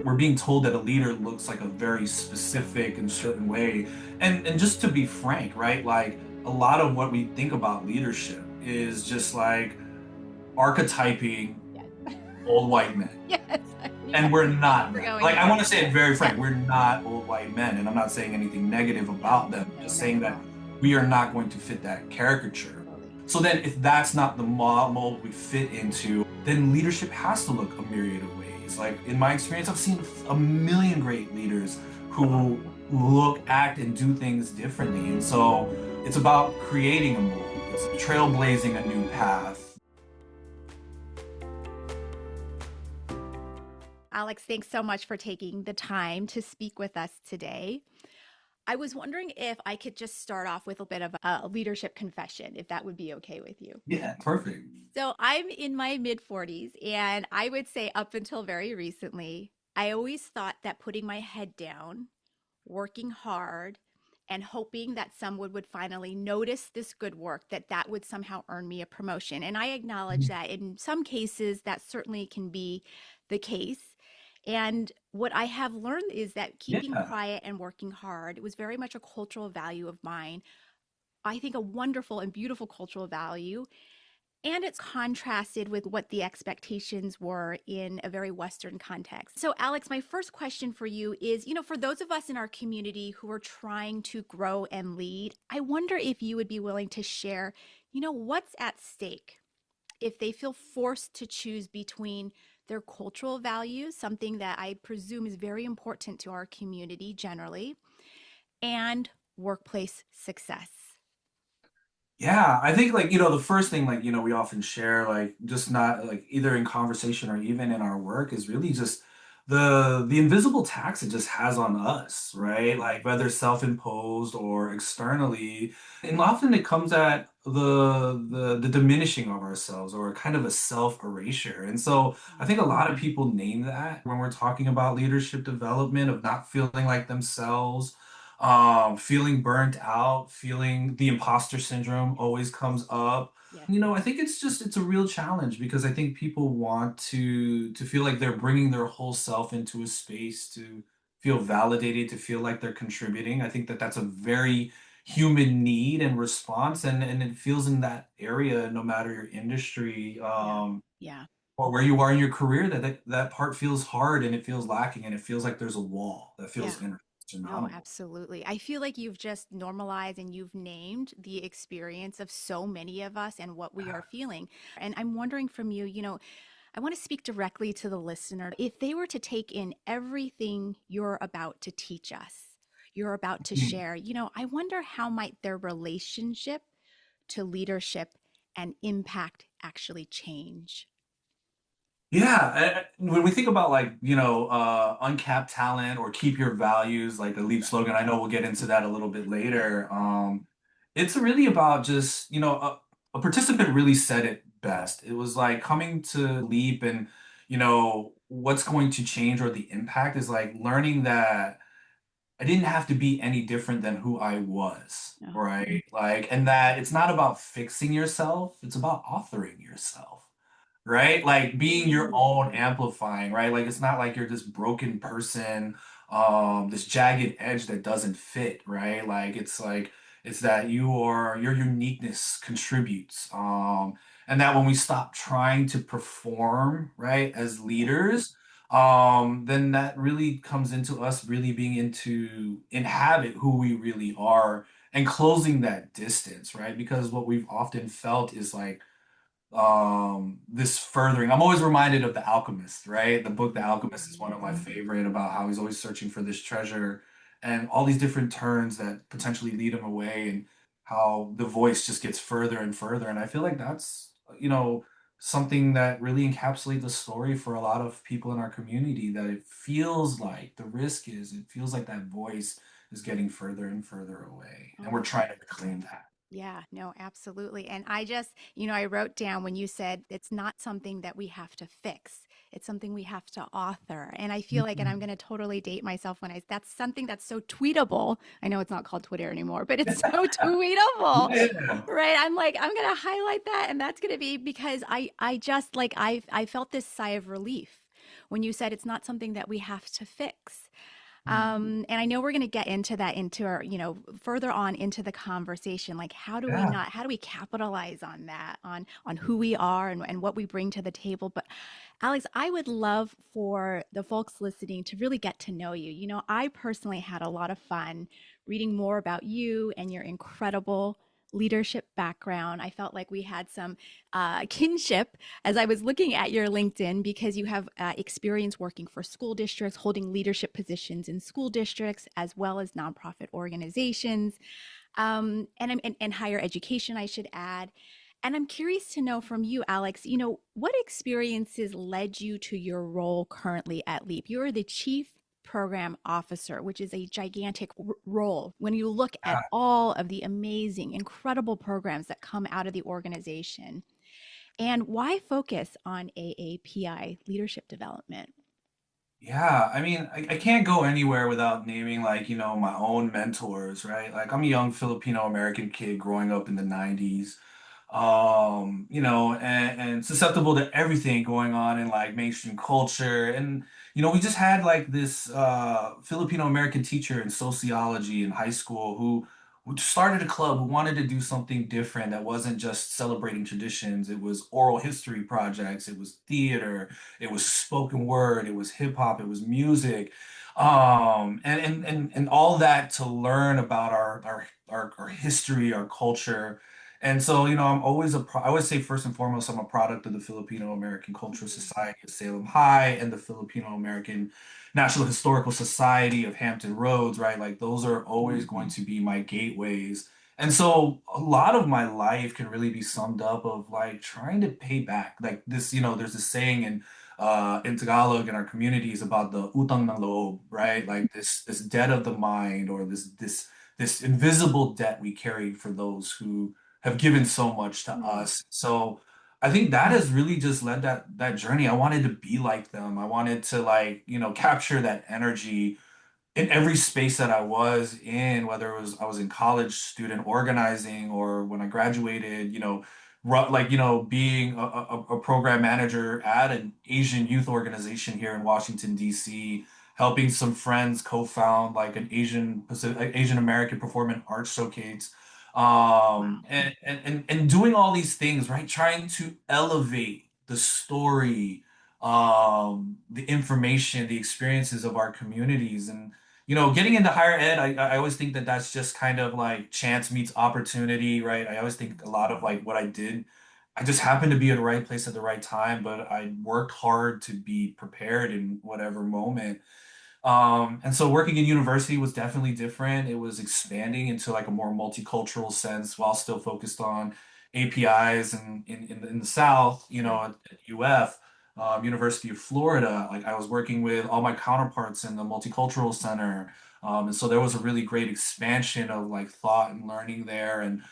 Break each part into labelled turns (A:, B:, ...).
A: we're being told that a leader looks like a very specific and certain way. And just to be frank, right? Like a lot of what we think about leadership is just like archetyping
B: Yes.
A: old white men.
B: Yes. I knew
A: And we're not
B: we're
A: that.
B: going
A: Like, I
B: there.
A: want to say it very
B: Yes.
A: frank. We're not old white men. And I'm not saying anything negative about
B: No,
A: them. I'm
B: no,
A: just
B: not
A: saying
B: at
A: that
B: all.
A: we are not going to fit that caricature.
B: Totally.
A: So then, if that's not the mold we fit into, then leadership has to look a myriad of ways. Like, in my experience, I've seen a million great leaders who look, act, and do things differently. And so it's about creating a mold, it's trailblazing a new path.
B: Alex, thanks so much for taking the time to speak with us today. I was wondering if I could just start off with a bit of a leadership confession, if that would be okay with you.
A: Yeah, perfect.
B: So I'm in my mid 40s, and I would say up until very recently, I always thought that putting my head down, working hard, and hoping that someone would finally notice this good work, that that would somehow earn me a promotion. And I acknowledge that in some cases that certainly can be the case. And what I have learned is that keeping
A: Yeah.
B: quiet and working hard, it was very much a cultural value of mine. I think a wonderful and beautiful cultural value, and it's contrasted with what the expectations were in a very Western context. So, Alex, my first question for you is, for those of us in our community who are trying to grow and lead, I wonder if you would be willing to share, what's at stake if they feel forced to choose between their cultural values, something that I presume is very important to our community generally, and workplace success.
A: Yeah, I think like, the first thing like, we often share like just not like either in conversation or even in our work is really just the invisible tax it just has on us, right? Like whether self-imposed or externally. And often it comes at the diminishing of ourselves or kind of a self-erasure. And so I think a lot of people name that when we're talking about leadership development of not feeling like themselves, feeling burnt out, feeling the imposter syndrome always comes up.
B: Yes.
A: I think it's a real challenge because I think people want to feel like they're bringing their whole self into a space to feel validated, to feel like they're contributing. I think that that's a very human need and response, and it feels in that area, no matter your industry,
B: Yeah. Yeah.
A: or where you are in your career, that part feels hard and it feels lacking and it feels like there's a wall that
B: Yeah.
A: feels
B: No,
A: insurmountable.
B: absolutely. I feel like you've just normalized and you've named the experience of so many of us and what we are feeling. And I'm wondering from you, I want to speak directly to the listener. If they were to take in everything you're about to teach us, you're about to share, I wonder how might their relationship to leadership and impact actually change?
A: Yeah, when we think about like, uncapped talent or keep your values, like the LEAP slogan, I know we'll get into that a little bit later. It's really about just, a participant really said it best. It was like coming to LEAP and, what's going to change or the impact is like learning that I didn't have to be any different than who I was,
B: Oh,
A: right? Like, and that it's not about fixing yourself, it's about authoring yourself, right? Like being your own amplifying, right? Like it's not like you're this broken person, this jagged edge that doesn't fit, right? Like it's that your uniqueness contributes. And that when we stop trying to perform, right, as
B: yeah.
A: leaders, then that really comes into us really being into inhabit who we really are and closing that distance, right? Because what we've often felt is like this furthering. I'm always reminded of The Alchemist, right? The book The Alchemist is one of my favorite about how he's always searching for this treasure and all these different turns that potentially lead him away and how the voice just gets further and further. And I feel like that's, something that really encapsulates the story for a lot of people in our community that it feels like the risk is, it feels like that voice is getting further and further away. And we're
B: Oh,
A: trying to reclaim that.
B: yeah, no, absolutely. And I just, I wrote down when you said it's not something that we have to fix. It's something we have to author. And I feel like, and I'm going to totally date myself when that's something that's so tweetable. I know it's not called Twitter anymore, but it's so tweetable,
A: Yeah.
B: right? I'm like, I'm going to highlight that. And that's going to be because I just like, I felt this sigh of relief when you said it's not something that we have to fix.
A: Mm.
B: And I know we're going to get into that into our, further on into the conversation. Like,
A: Yeah.
B: how do we capitalize on that, on who we are and what we bring to the table? But Alex, I would love for the folks listening to really get to know you. I personally had a lot of fun reading more about you and your incredible leadership background. I felt like we had some kinship as I was looking at your LinkedIn because you have experience working for school districts, holding leadership positions in school districts, as well as nonprofit organizations, and higher education, I should add. And I'm curious to know from you, Alex, what experiences led you to your role currently at Leap? You're the chief program officer, which is a gigantic role when you look at all of the amazing, incredible programs that come out of the organization. And why focus on AAPI leadership development?
A: Yeah, I mean, I can't go anywhere without naming like, my own mentors, right? Like I'm a young Filipino American kid growing up in the 90s, and susceptible to everything going on in like mainstream culture. And, we just had like this Filipino American teacher in sociology in high school who started a club, who wanted to do something different that wasn't just celebrating traditions. It was oral history projects, it was theater, it was spoken word, it was hip hop, it was music, and all that to learn about our history, our culture. And so, I always say first and foremost, I'm a product of the Filipino American Cultural
B: Mm,
A: Society of Salem High and the Filipino American National Historical Society of Hampton Roads, right? Like those are always going to be my gateways. And so a lot of my life can really be summed up of like trying to pay back. Like this, there's this saying in Tagalog in our communities about the utang ng loob, right? Like this debt of the mind, or this invisible debt we carry for those who have given so much to
B: mm,
A: us. So I think that has really just led that journey. I wanted to be like them. I wanted to like, capture that energy in every space that I was in, whether it was I was in college student organizing or when I graduated, like, being a program manager at an Asian youth organization here in Washington, D.C., helping some friends co-found like an Asian American Performing Arts Showcase.
B: wow.
A: And doing all these things, right? Trying to elevate the story, the information, the experiences of our communities. And getting into higher ed, I always think that that's just kind of like chance meets opportunity, right? I always think a lot of like what I did, I just happened to be at the right place at the right time, but I worked hard to be prepared in whatever moment. And so working in university was definitely different. It was expanding into like a more multicultural sense while still focused on APIs and in the South,
B: Yeah.
A: at UF, University of Florida. Like I was working with all my counterparts in the Multicultural Center. And so there was a really great expansion of like thought and learning there, and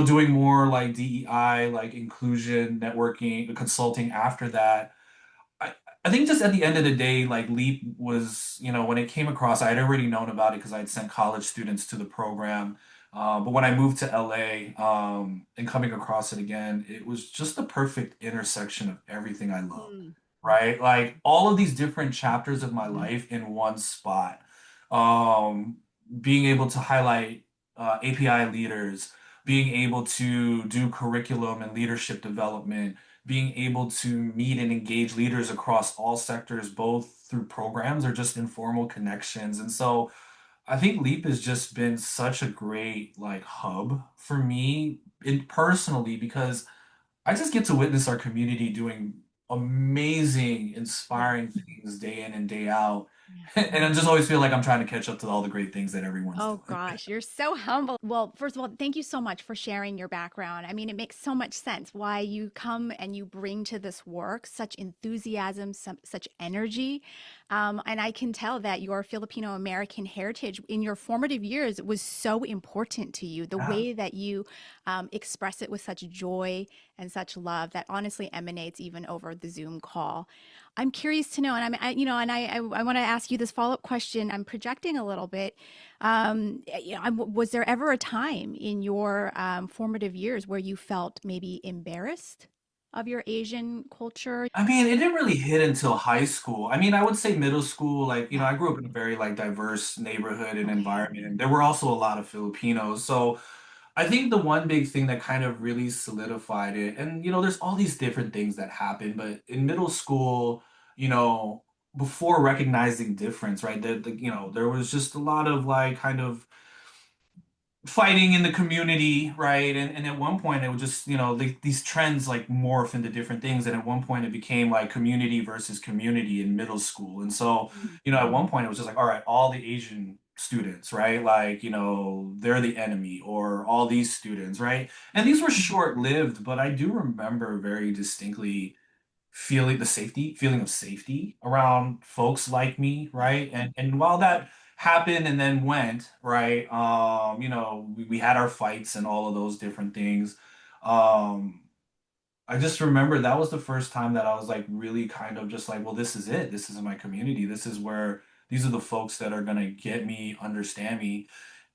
A: doing more like DEI, like inclusion, networking, consulting after that. I, I think just at the end of the day, like Leap was, when it came across, I had already known about it because I'd sent college students to the program. But when I moved to LA, and coming across it again, it was just the perfect intersection of everything I love,
B: Mm,
A: right? Like all of these different chapters of my life in one spot. Um, Being able to highlight API leaders, being able to do curriculum and leadership development, being able to meet and engage leaders across all sectors, both through programs or just informal connections. And so I think Leap has just been such a great like hub for me personally, because I just get to witness our community doing amazing,
B: yeah.
A: inspiring things day in and day out.
B: Yeah.
A: And I just always feel like I'm trying to catch up to all the great things that everyone's
B: Oh
A: doing.
B: gosh, you're so humble. Well, first of all, thank you so much for sharing your background. I mean, it makes so much sense why you come and you bring to this work such enthusiasm, such energy. And I can tell that your Filipino American heritage in your formative years was so important to you. The
A: Yeah.
B: way that you express it with such joy and such love that honestly emanates even over the Zoom call. I'm curious to know, and I want to ask you this follow-up question. I'm projecting a little bit. Was there ever a time in your formative years where you felt maybe embarrassed? of your Asian culture?
A: I mean, it didn't really hit until high school. I mean, I would say middle school, like,
B: Yeah.
A: I grew up in a very like diverse neighborhood and
B: Okay.
A: environment, and there were also a lot of Filipinos. So I think the one big thing that kind of really solidified it, and there's all these different things that happen, but in middle school, you know, before recognizing difference, right? There was just a lot of like kind of fighting in the community, right? And at one point, it was just, these trends like morph into different things. And at one point, it became like community versus community in middle school. And so,
B: Mm.
A: at one point, it was just like, all right, all the Asian students, right? Like, they're the enemy, or all these students, right? And these were short-lived, but I do remember very distinctly feeling of safety around folks like me,
B: Yeah.
A: right? And while that happened and then went, right, we had our fights and all of those different things. Um, I just remember that was the first time that I was like really kind of just like, well, this is it. This is my community. This is where these are the folks that are gonna get me, understand me.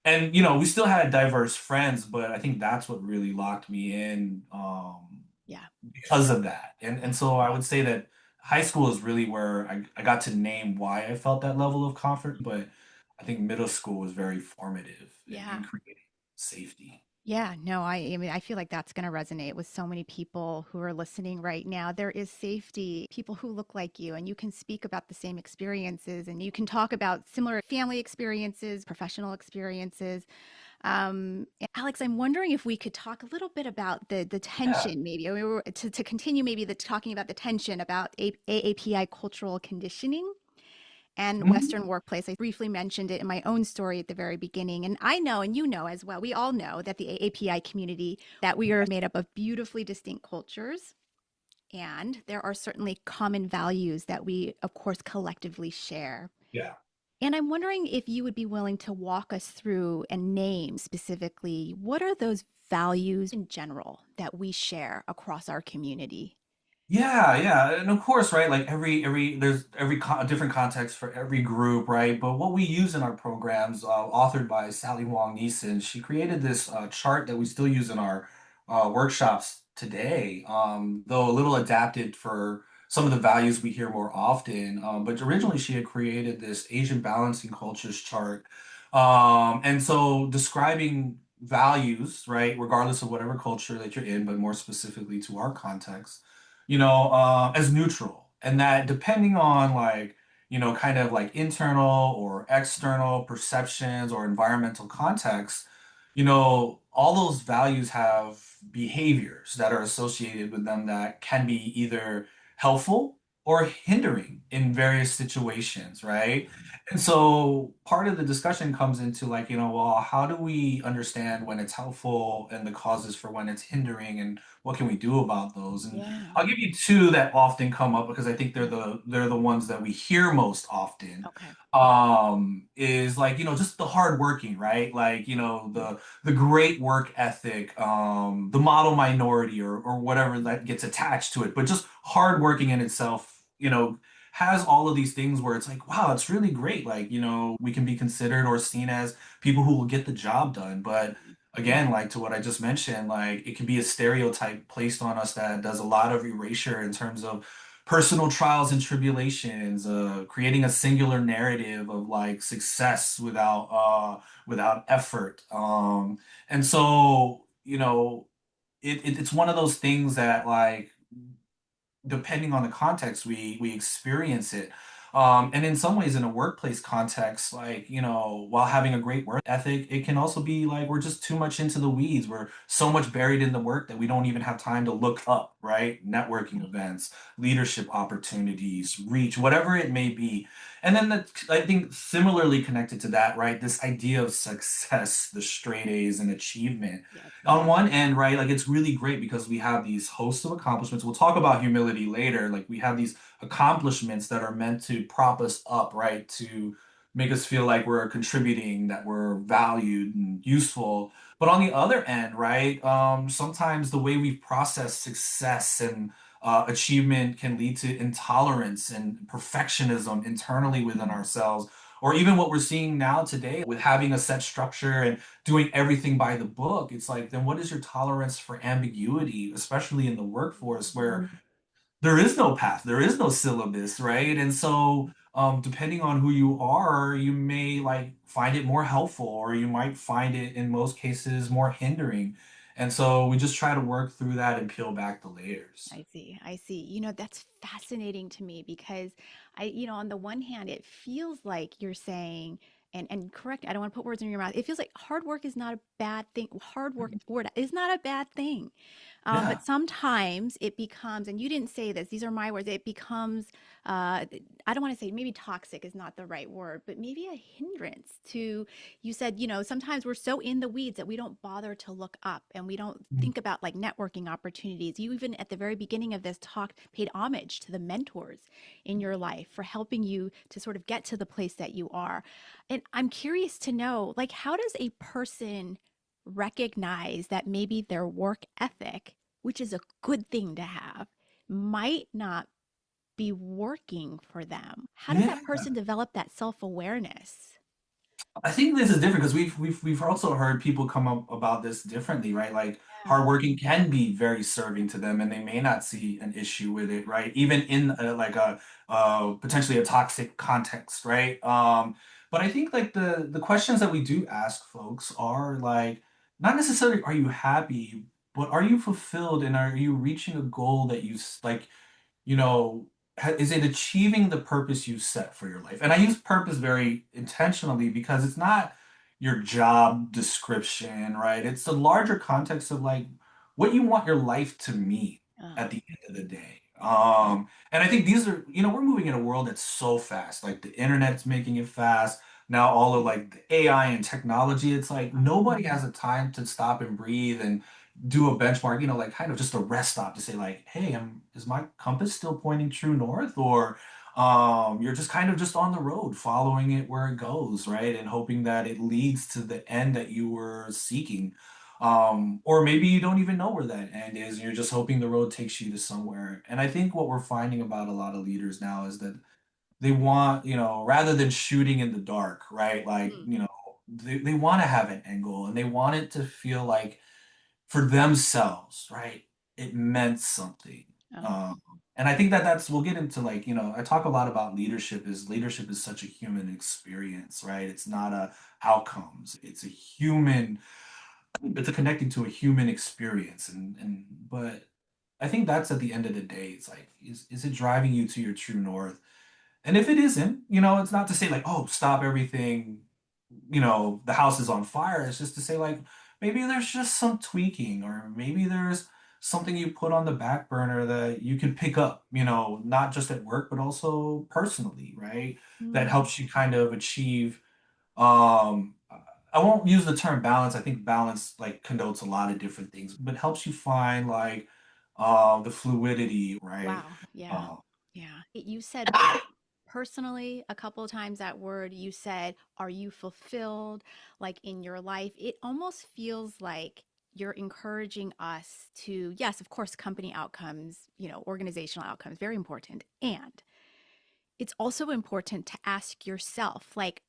A: And we still had diverse friends, but I think that's what really locked me in.
B: Yeah.
A: Because of that. And
B: Yeah.
A: so I would say that high school is really where I got to name why I felt that level of comfort, but I think middle school was very formative in
B: Yeah.
A: creating safety.
B: Yeah, no, I mean, I feel like that's going to resonate with so many people who are listening right now. There is safety, people who look like you, and you can speak about the same experiences, and you can talk about similar family experiences, professional experiences. Alex, I'm wondering if we could talk a little bit about the
A: Yeah.
B: tension, maybe, or to continue maybe the talking about the tension about AAPI cultural conditioning and
A: Mhm.
B: Western workplace. I briefly mentioned it in my own story at the very beginning. And I know, and you know as well, we all know that the AAPI community, that we are made up of beautifully distinct cultures. And there are certainly common values that we, of course, collectively share.
A: Yeah.
B: And I'm wondering if you would be willing to walk us through and name specifically what are those values in general that we share across our community?
A: Yeah, yeah, and of course, right? Like there's different context for every group, right? But what we use in our programs, authored by Sally Wong Neeson, she created this chart that we still use in our workshops today, though a little adapted for some of the values we hear more often. But originally, she had created this Asian balancing cultures chart, and so describing values, right, regardless of whatever culture that you're in, but more specifically to our context as neutral. And that depending on like, kind of like internal or external perceptions or environmental context, all those values have behaviors that are associated with them that can be either helpful or hindering in various situations, right? And so part of the discussion comes into like, well, how do we understand when it's helpful and the causes for when it's hindering and what can we do about those? And
B: Yeah.
A: I'll give you two that often come up because I think they're the ones that we hear most often.
B: Okay.
A: Is like, just the hard working, right? Like, the great work ethic, the model minority or whatever that gets attached to it, but just hard working in itself, has all of these things where it's like, wow, it's really great. Like, we can be considered or seen as people who will get the job done. But again, like to what I just mentioned, like it can be a stereotype placed on us that does a lot of erasure in terms of personal trials and tribulations, creating a singular narrative of like success without effort. And so, it's one of those things that like depending on the context we experience it and in some ways in a workplace context like while having a great work ethic it can also be like we're just too much into the weeds, we're so much buried in the work that we don't even have time to look up, right? Networking events, leadership opportunities, reach, whatever it may be. And then I think similarly connected to that, right, this idea of success, the straight A's and achievement
B: Yep.
A: on one end, right, like it's really great because we have these hosts of accomplishments. We'll talk about humility later. Like we have these accomplishments that are meant to prop us up, right, to make us feel like we're contributing, that we're valued and useful. But on the other end, right, sometimes the way we process success and achievement can lead to intolerance and perfectionism internally within ourselves, or even what we're seeing now today with having a set structure and doing everything by the book. It's like, then what is your tolerance for ambiguity, especially in the workforce where there is no path, there is no syllabus, right? And so, depending on who you are, you may like find it more helpful, or you might find it in most cases more hindering. And so we just try to work through that and peel back the layers.
B: I see. I see. That's fascinating to me because on the one hand, it feels like you're saying, and correct, I don't want to put words in your mouth. It feels like hard work is not a bad thing. Hard work word is not a bad thing. But
A: Yeah.
B: sometimes it becomes, and you didn't say this, these are my words, it becomes, I don't want to say maybe toxic is not the right word, but maybe a hindrance to, you said, sometimes we're so in the weeds that we don't bother to look up and we don't think about like networking opportunities. You even at the very beginning of this talk paid homage to the mentors in your life for helping you to sort of get to the place that you are. And I'm curious to know, like, how does a person recognize that maybe their work ethic, which is a good thing to have, might not be working for them? How does
A: Yeah.
B: that person develop that self awareness?
A: I think this is different because we've also heard people come up about this differently, right? Like
B: Yeah.
A: hardworking can be very serving to them, and they may not see an issue with it, right? Even in like a potentially a toxic context, right? But I think like the questions that we do ask folks are like not necessarily are you happy, but are you fulfilled, and are you reaching a goal that like is it achieving the purpose you set for your life? And I use purpose very intentionally because it's not your job description, right? It's the larger context of like what you want your life to mean
B: Oh,
A: at the end of the day. And I think these are, we're moving in a world that's so fast. Like the internet's making it fast. Now all of like the AI and technology, it's like nobody has a time to stop and breathe and do a benchmark, like kind of just a rest stop to say like, hey, is my compass still pointing true north? Or you're just kind of just on the road, following it where it goes, right? And hoping that it leads to the end that you were seeking. Or maybe you don't even know where that end is, and you're just hoping the road takes you to somewhere. And I think what we're finding about a lot of leaders now is that they want, rather than shooting in the dark, right? Like,
B: mm,
A: they want to have an end goal, and they want it to feel like for themselves, right? It meant something.
B: oh,
A: Um, and I think that we'll get into like, I talk a lot about leadership is such a human experience, right? It's not a outcomes. It's a connecting to a human experience. But I think that's at the end of the day, it's like, is it driving you to your true north? And if it isn't, it's not to say like, oh, stop everything, the house is on fire. It's just to say like, maybe there's just some tweaking, or maybe there's something you put on the back burner that you can pick up, not just at work, but also personally, right? That
B: mm,
A: helps you kind of achieve, um, I won't use the term balance. I think balance like connotes a lot of different things, but helps you find like, the fluidity, right?
B: wow. Yeah.
A: Uh,
B: Yeah. You said personally a couple of times that word. You said, are you fulfilled like in your life? It almost feels like you're encouraging us to, yes, of course, company outcomes, organizational outcomes, very important. And it's also important to ask yourself, like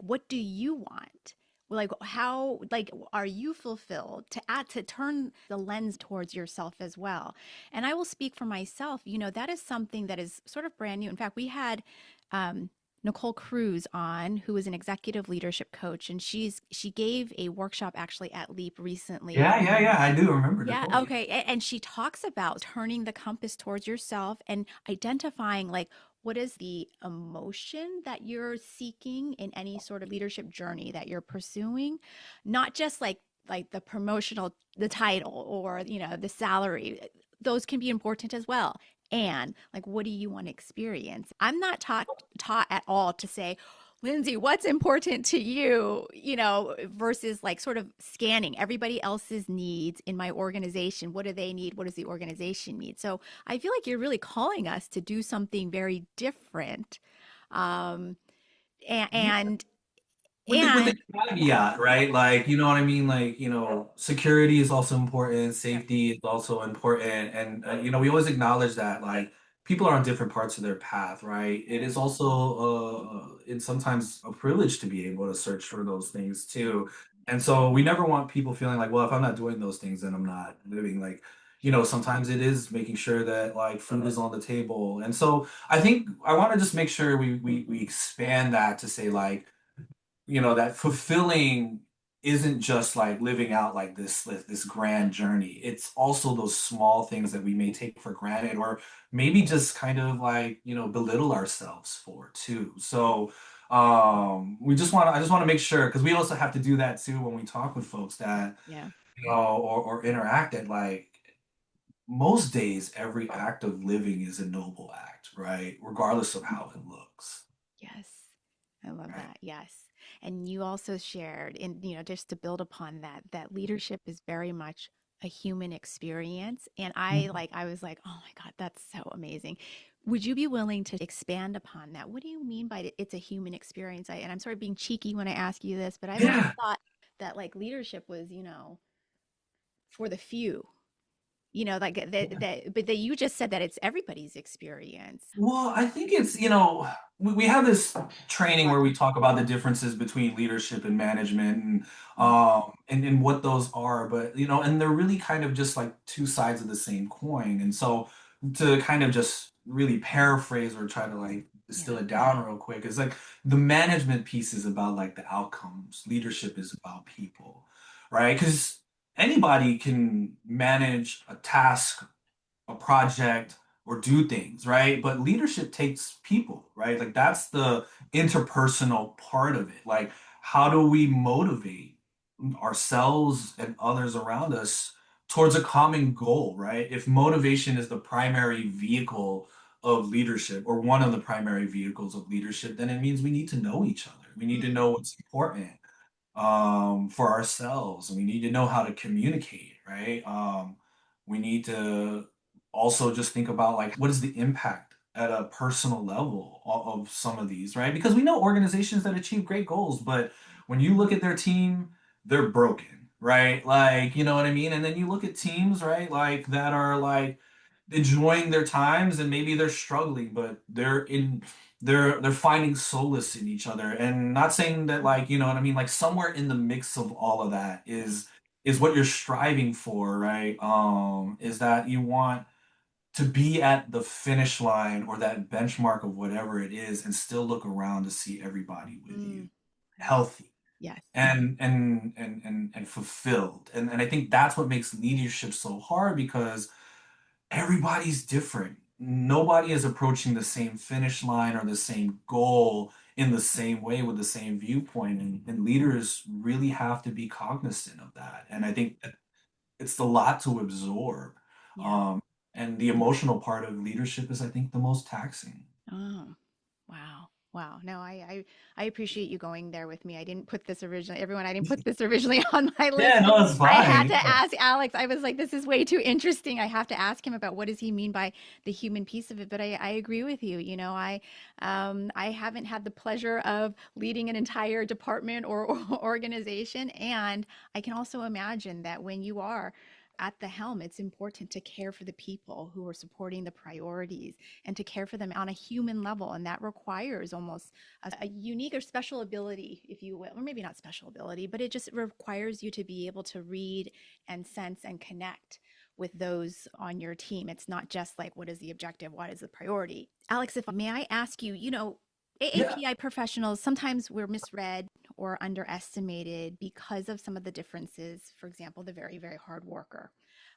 B: what do you want, like how, like are you fulfilled, to add, to turn the lens towards yourself as well. And I will speak for myself, that is something that is sort of brand new. In fact, we had um Nicole Cruz on, who is an executive leadership coach, and she gave a workshop actually at Leap recently.
A: yeah, yeah, yeah. I do remember
B: Yeah,
A: Nicole.
B: okay. And she talks about turning the compass towards yourself and identifying like what is the emotion that you're seeking in any sort of leadership journey that you're pursuing, not just like the title or, the salary. Those can be important as well. And like what do you want to experience? I'm not taught at all to say, Lindsay, what's important to you, versus like sort of scanning everybody else's needs in my organization. What do they need? What does the organization need? So I feel like you're really calling us to do something very different. Um, and,
A: Yeah.
B: and,
A: With the
B: and
A: caveat, right? Like, you know what I mean? Like, security is also important,
B: Sure.
A: safety is also important. And, we always acknowledge that, like, people are on different parts of their path, right? It is also it's sometimes a privilege to be able to search for those things too. And so we never want people feeling like, well, if I'm not doing those things, then I'm not living. Like, sometimes it is making sure that like food is on the table. And so I think I want to just make sure we expand that to say like, that fulfilling isn't just like living out like this grand journey. It's also those small things that we may take for granted or maybe just kind of like, belittle ourselves for too. So I just want to make sure because we also have to do that too when we talk with folks that,
B: Yeah.
A: or interact at like most days, every act of living is a noble act, right? Regardless of how it looks.
B: Yes. I love
A: Right.
B: that. Yes. And you also shared just to build upon that, that leadership is very much a human experience. And I was like, oh my God, that's so amazing. Would you be willing to expand upon that? What do you mean by it's a human experience? And I'm sort of being cheeky when I ask you this, but I've always
A: Yeah.
B: thought that like leadership was, for the few, like but that you just said that it's everybody's experience.
A: Well, I think it's, we have this training where we talk about the differences between leadership and management
B: Mm,
A: and what those are, but and they're really kind of just like two sides of the same coin. And so to kind of just really paraphrase or try to like distill
B: yeah.
A: it down real quick, it's like the management piece is about like the outcomes. Leadership is about people, right? Because anybody can manage a task, a project, or do things, right? But leadership takes people, right? Like that's the interpersonal part of it. Like, how do we motivate ourselves and others around us towards a common goal, right? If motivation is the primary vehicle of leadership or one of the primary vehicles of leadership, then it means we need to know each other. We need to
B: Mm,
A: know what's important for ourselves. We need to know how to communicate, right? We need to also just think about like what is the impact at a personal level of some of these, right? Because we know organizations that achieve great goals, but when you look at their team, they're broken, right? Like, you know what I mean? And then you look at teams, right? Like that are like enjoying their times and maybe they're struggling, but they're finding solace in each other. And not saying that like, you know what I mean, like somewhere in the mix of all of that
B: yeah.
A: is what you're striving for, right? Is that you want to be at the finish line or that benchmark of whatever it is and still look around to see everybody with you
B: Mm, wow.
A: healthy
B: Yes.
A: and fulfilled. And I think that's what makes leadership so hard because everybody's different. Nobody is approaching the same finish line or the same goal in the same way with the same viewpoint. And leaders really have to be cognizant of that. And I think that it's a lot to absorb.
B: Yeah.
A: Um, and the emotional part of leadership is, I think, the most taxing.
B: Oh. Wow. Wow. No, I appreciate you going there with me. I didn't put this originally, everyone, I didn't put this originally on my
A: Yeah,
B: list, but
A: no, it's
B: I had
A: fine.
B: to
A: Yeah.
B: ask Alex. I was like, this is way too interesting. I have to ask him about what does he mean by the human piece of it. But I agree with you. I haven't had the pleasure of leading an entire department or organization. And I can also imagine that when you are at the helm, it's important to care for the people who are supporting the priorities and to care for them on a human level. And that requires almost a unique or special ability, if you will, or maybe not special ability, but it just requires you to be able to read and sense and connect with those on your team. It's not just like, what is the objective? What is the priority? Alex, if may I ask you,
A: Yeah.
B: AAPI professionals, sometimes we're misread or underestimated because of some of the differences. For example, the very, very hard worker.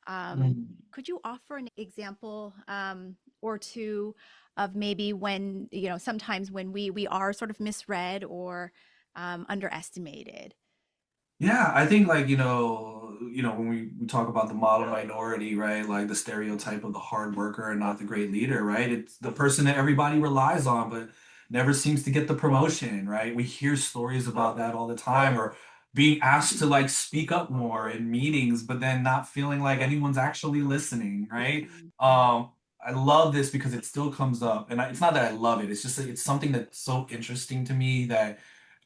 A: Mhm.
B: Could you offer an example or two of maybe when, sometimes when we are sort of misread or underestimated?
A: Yeah, I think like, when we talk about the model minority, right? Like the stereotype of the hard worker and not the great leader, right? It's the person that everybody relies on, but never seems to get the promotion, right? We hear stories about that all the time, or being asked to like speak up more in meetings, but then not feeling like anyone's actually listening, right?
B: Mm,
A: I love this because it still comes up, and it's not that I love it. It's just that it's something that's so interesting to me that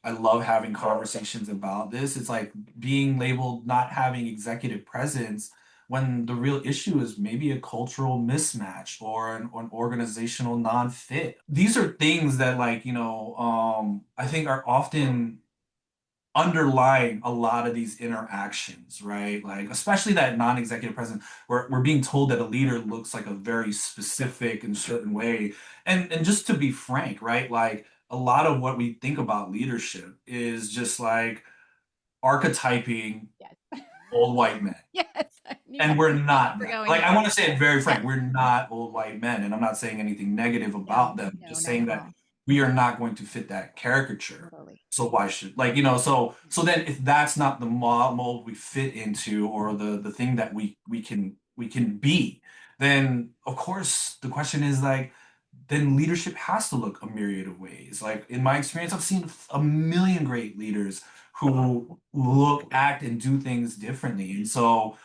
A: I love having conversations about this. It's like being labeled not having executive presence, when the real issue is maybe a cultural mismatch or an organizational non-fit. These are things that like, I think are often underlying a lot of these interactions, right? Like, especially that non-executive president, where we're being told that a leader looks like a very specific and certain way. And just to be frank, right? Like a lot of what we think about leadership is just like archetyping
B: Yes.
A: old white men.
B: Yes. I knew
A: And
B: that.
A: we're
B: Thank you
A: not
B: for
A: that.
B: going
A: Like, I
B: there.
A: want to say it very
B: Yes.
A: frank. We're not old white men. And I'm not saying anything negative
B: No,
A: about them,
B: no,
A: just
B: not
A: saying
B: at
A: that
B: all.
A: we are not going to fit that caricature.
B: Totally.
A: So why should, like, so then if that's not the mold we fit into or the thing that we can be, then of course the question is like, then leadership has to look a myriad of ways. Like in my experience, I've seen a million great leaders who look, act, and do things differently. And so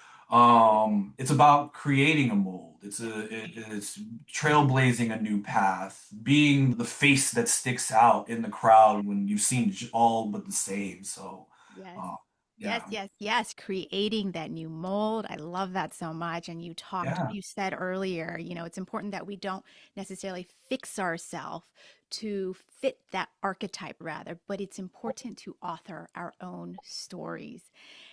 A: it's about creating a mold. It's trailblazing a new path, being the face that sticks out in the crowd when you've seen all but the same. So
B: Yes.
A: uh,
B: Yes,
A: yeah,
B: yes, yes. Creating that new mold. I love that so much. And
A: yeah.
B: you said earlier, it's important that we don't necessarily fix ourselves to fit that archetype, rather, but it's important to author our own stories.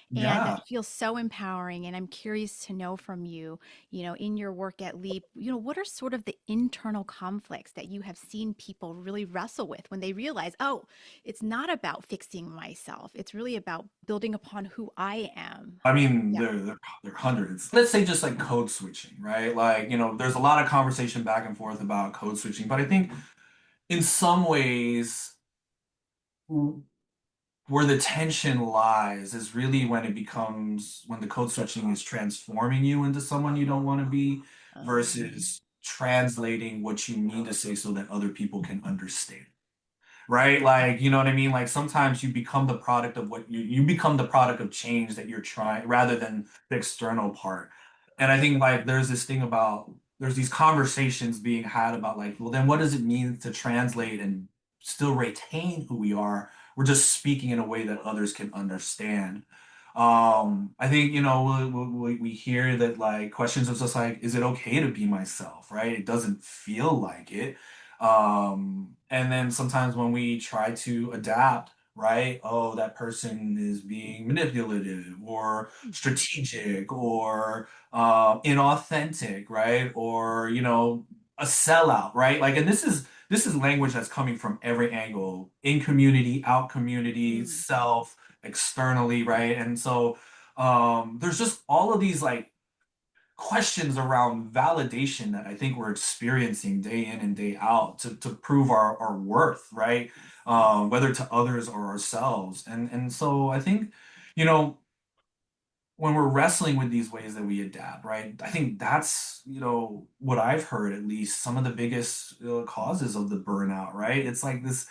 B: And
A: Yeah.
B: that feels so empowering. And I'm curious to know from you, in your work at Leap, what are sort of the internal conflicts that you have seen people really wrestle with when they realize, oh, it's not about fixing myself. It's really about building upon who I am.
A: I mean,
B: Yeah.
A: there are hundreds. Let's say just like code switching, right? Like, there's a lot of conversation back and forth about code switching, but I think in some ways where the tension lies is really when it becomes when the code switching is transforming you into someone you don't want to be
B: Um,
A: versus translating what you mean to say so that other people can understand, right? Like, you know what I mean? Like sometimes you become the product of what you become the product of change that you're trying rather than the external part. And I think like there's this thing about there's these conversations being had about like, well, then what does it mean to translate and still retain who we are? We're just speaking in a way that others can understand. I think, we hear that like questions of just like, is it okay to be myself, right? It doesn't feel like it. And then sometimes when we try to adapt, right? Oh, that person is being manipulative or strategic or inauthentic, right? Or, a sellout, right? Like, and this is language that's coming from every angle, in community, out community,
B: mm,
A: self, externally, right? And so there's just all of these like questions around validation that I think we're experiencing day in and day out to prove our worth, right?
B: yes.
A: Whether to others or ourselves. And so I think, you know, when we're wrestling with these ways that we adapt, right? I think that's, what I've heard at least some of the biggest causes of the burnout, right? It's like this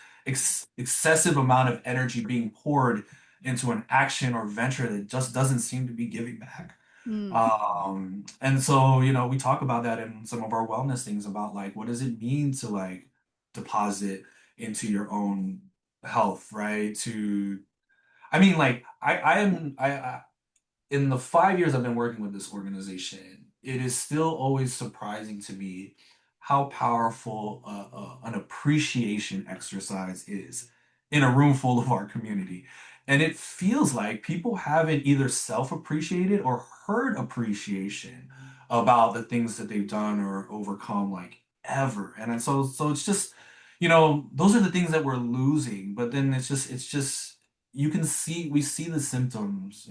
A: excessive amount of energy being poured into an action or venture that just doesn't seem to be giving back.
B: Mm,
A: And so, we talk about that in some of our wellness things about like, what does it mean to like deposit into your own health, right? I mean, like, in the 5 years I've been working with this organization, it is still always surprising to me how powerful an appreciation exercise is in a room full of our community. And it feels like people haven't either self-appreciated or heard appreciation about the things that they've done or overcome like ever. And so it's just, those are the things that we're losing. But then it's just we see the symptoms,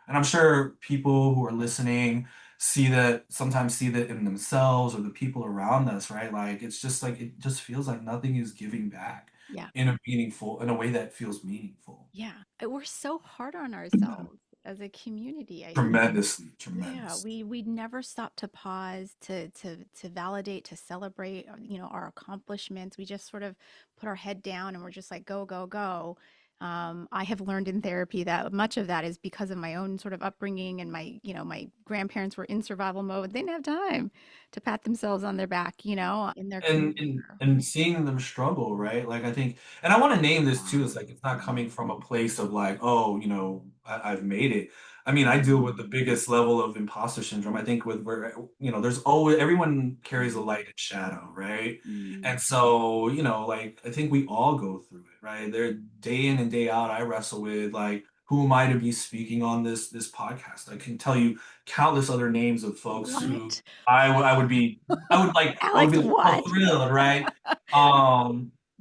A: and I'm sure people who are listening sometimes see that in themselves or the people around us, right? Like it's just like it just feels like nothing is giving back
B: yeah.
A: in a way that feels meaningful.
B: Yeah. We're so hard on ourselves as a community, I think.
A: Tremendously,
B: Yeah,
A: tremendous.
B: we never stop to pause to validate, to celebrate, our accomplishments. We just sort of put our head down and we're just like go, go, go. I have learned in therapy that much of that is because of my own sort of upbringing and my grandparents were in survival mode. They didn't have time to pat themselves on their back, in their career.
A: And seeing them struggle, right? Like I think, and I want to name this too.
B: Yeah.
A: It's like it's not coming from a place of like, oh, I've made it. I mean, I deal with the
B: Mm,
A: biggest level of imposter syndrome. I think with where, there's always everyone carries a
B: mm,
A: light and shadow, right?
B: mm.
A: And so, like I think we all go through it, right? There day in and day out, I wrestle with like, who am I to be speaking on this podcast? I can tell you countless other names of folks who
B: What?
A: I would be I would
B: Alex,
A: be like so
B: what?
A: thrilled, right?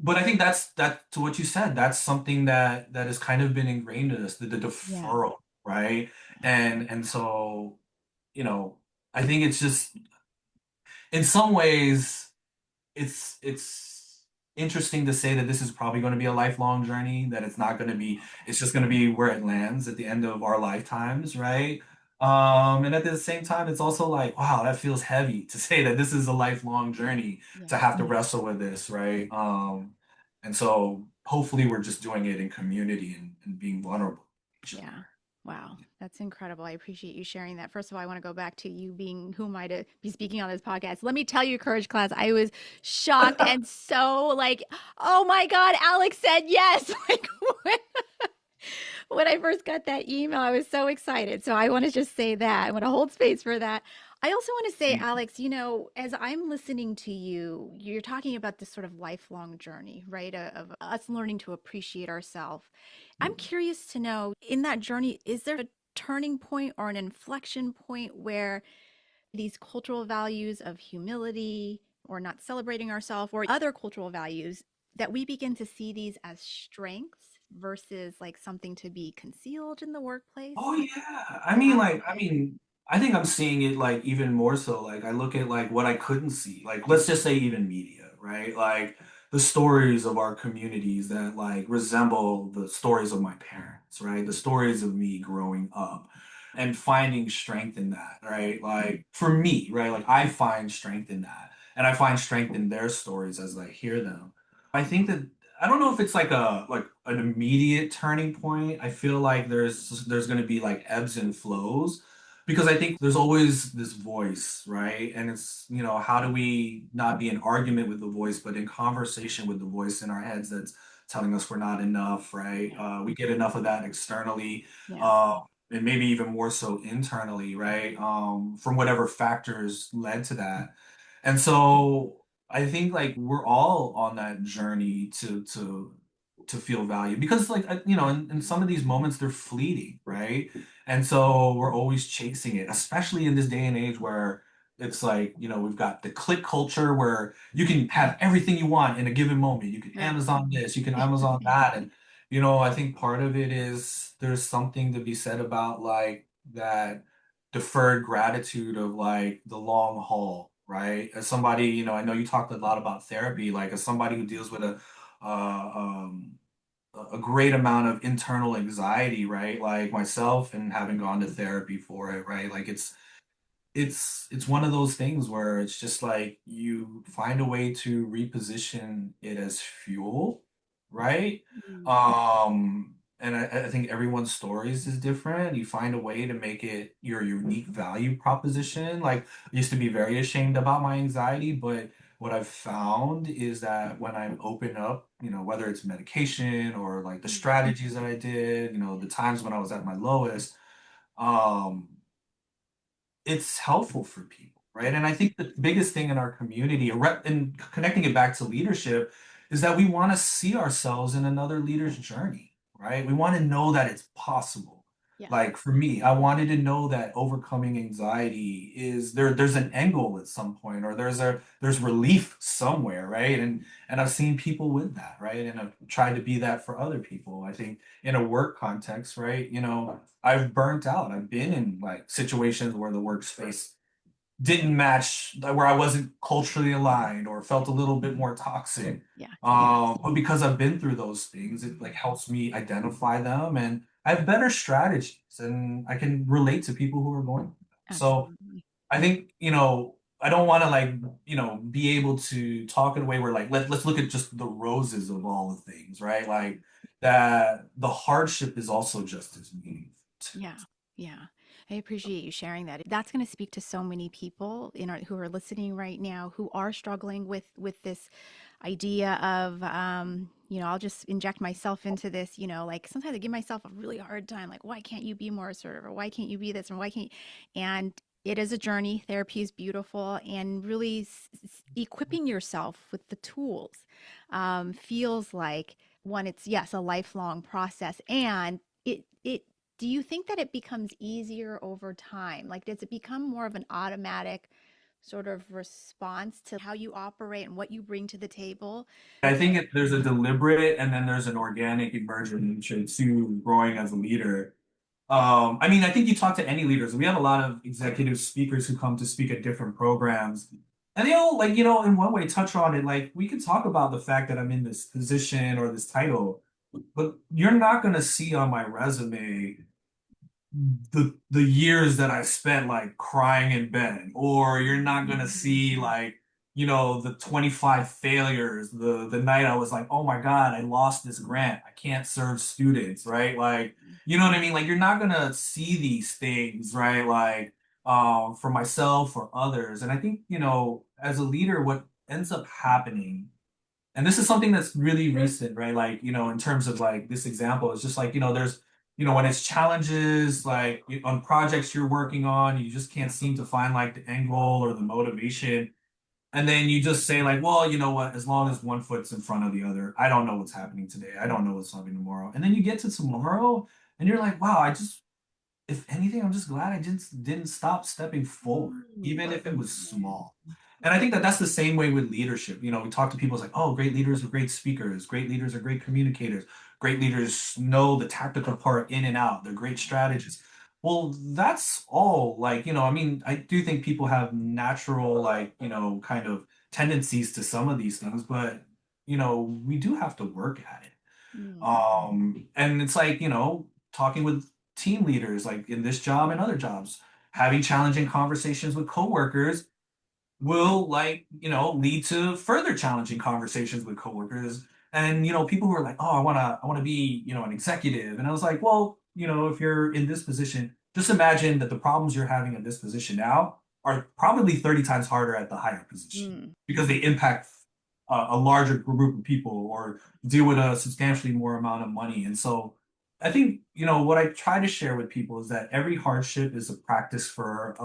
A: But I think that to what you said, that's something that has kind of been ingrained in us, the
B: Yeah,
A: deferral, right? And so, you know, I think it's just in some ways it's interesting to say that this is probably going to be a lifelong journey, that it's not going to be, it's just going to be where it lands at the end of our lifetimes, right? And at the same time, it's also like, wow, that feels heavy to say that this is a lifelong journey
B: yeah,
A: to have to wrestle with this, right? And so hopefully we're just doing it in community and being vulnerable to each other.
B: yeah. Wow, that's incredible. I appreciate you sharing that. First of all, I want to go back to you being who am I to be speaking on this podcast. Let me tell you, Courage Class, I was shocked and so like, oh my God, Alex said yes. Like when I first got that email, I was so excited. So I want to just say that. I want to hold space for that. I also want to say,
A: Thank you.
B: Alex, as I'm listening to you, you're talking about this sort of lifelong journey, right? Of us learning to appreciate ourselves. I'm curious to know in that journey, is there a turning point or an inflection point where these cultural values of humility or not celebrating ourselves or other cultural values that we begin to see these as strengths versus like something to be concealed in the workplace?
A: Oh yeah.
B: Yeah.
A: I
B: Okay.
A: mean, I think I'm seeing it like even more so. Like I look at like what I couldn't see. Like let's just say even media, right? Like the stories of our communities that like resemble the stories of my parents, right? The stories of me growing up and finding strength in that, right? Like for me, right? Like I find strength in that. And I find strength in their stories as I hear them. I think that I don't know if it's like an immediate turning point. I feel like there's going to be like ebbs and flows because I think there's always this voice, right? And it's, how do we not be in argument with the voice, but in conversation with the voice in our heads that's telling us we're not enough, right?
B: Yeah.
A: We get enough of that externally,
B: Yeah.
A: uh, and maybe even more so internally, right? From whatever factors led to that. And so I think like we're all on that journey to feel value because like in some of these moments they're fleeting, right? And so we're always chasing it, especially in this day and age where it's like, we've got the click culture where you can have everything you want in a given moment. You can
B: Right.
A: Amazon this, you can Amazon that. And I think part of it is there's something to be said about like that deferred gratitude of like the long haul, right? As somebody, I know you talked a lot about therapy, like as somebody who deals with uh, um, a great amount of internal anxiety, right? Like myself and having gone to therapy for it, right? Like it's one of those things where it's just like you find a way to reposition it as fuel, right?
B: Mm.
A: And I think everyone's stories is different. You find a way to make it your unique value proposition. Like I used to be very ashamed about my anxiety, but what I've found is that when I'm open up, whether it's medication or like the
B: Mm.
A: strategies that I did, the times when I was at my lowest, um, it's helpful for people, right?
B: Yeah.
A: And I think the biggest thing in our community, and connecting it back to leadership, is that we want to see ourselves in another leader's journey, right? We want to know that it's possible.
B: Yeah.
A: Like for me, I wanted to know that overcoming anxiety is there's an end goal at some point, or there's relief somewhere, right? And I've seen people with that, right? And I've tried to be that for other people. I think in a work context, right? I've burnt out. I've been in like situations where the workspace didn't match, where I wasn't culturally aligned or felt a little bit more toxic.
B: Yeah.
A: But because I've been through those things, it like helps me identify them and I have better strategies and I can relate to people who are going through that. So
B: Absolutely.
A: I think, I don't want to like, be able to talk in a way where like let's look at just the roses of all the things, right? Like that the hardship is also just as meaningful too.
B: Yeah. Yeah. I appreciate you sharing that. That's going to speak to so many people who are listening right now who are struggling with this idea of I'll just inject myself into this, like sometimes I give myself a really hard time, like, why can't you be more assertive? Or why can't you be this? And why can't you? And it is a journey. Therapy is beautiful. And really equipping yourself with the tools feels like one, it's, yes, a lifelong process. And do you think that it becomes easier over time? Like, does it become more of an automatic sort of response to how you operate and what you bring to the table?
A: I think there's a deliberate and then there's an organic emergence to growing as a leader. I mean, I think you talk to any leaders. We have a lot of executive speakers who come to speak at different programs. And they all, like, in one way touch on it. Like, we can talk about the fact that I'm in this position or this title, but you're not going to see on my resume the years that I spent like crying in bed, or you're not gonna see like, the 25 failures, the night I was like, oh my God, I lost this grant. I can't serve students, right? Like, you know what I mean? Like you're not gonna see these things, right? Like for myself or others. And I think, as a leader, what ends up happening, and this is something that's really recent, right? Like, in terms of like this example, it's just like, there's, when it's challenges, like on projects you're working on, you just can't seem to find like the end goal or the motivation. And then you just say like, well, you know what, as long as one foot's in front of the other, I don't know what's happening today. I don't know what's happening tomorrow. And then you get to tomorrow and you're like, wow, if anything, I'm just glad I just didn't stop stepping forward, even if it was small. And I think that that's the same way with leadership. We talk to people, it's like, oh, great leaders are great speakers, great leaders are great communicators, great leaders know the tactical part in and out, they're great strategists. Well, that's all like, I mean, I do think people have natural, like, kind of tendencies to some of these things, but, we do have to work at it.
B: Mm.
A: And it's like, talking with team leaders, like in this job and other jobs, having challenging conversations with coworkers will like, lead to further challenging conversations with coworkers. And, people who are like, oh, I want to be, an executive. And I was like, well, if you're in this position, just imagine that the problems you're having in this position now are probably 30 times harder at the higher position
B: Mm.
A: because they impact a larger group of people or deal with a substantially more amount of money. And so I think, what I try to share with people is that every hardship is a practice for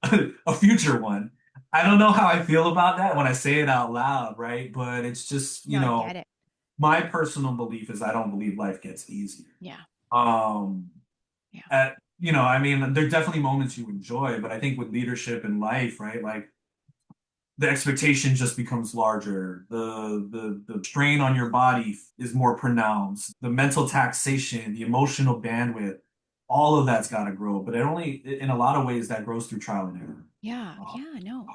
A: a future one. I don't know how I feel about that when I say it out loud, right? But it's just,
B: No, I get it.
A: my personal belief is I don't believe life gets easier.
B: Yeah.
A: Um,
B: Yeah.
A: I mean, there are definitely moments you enjoy, but I think with leadership and life, right? Like the expectation just becomes larger. The strain on your body is more pronounced. The mental taxation, the emotional bandwidth, all of that's got to grow. But it only, in a lot of ways, that grows through trial and error.
B: Yeah.
A: Uh,
B: Yeah. No.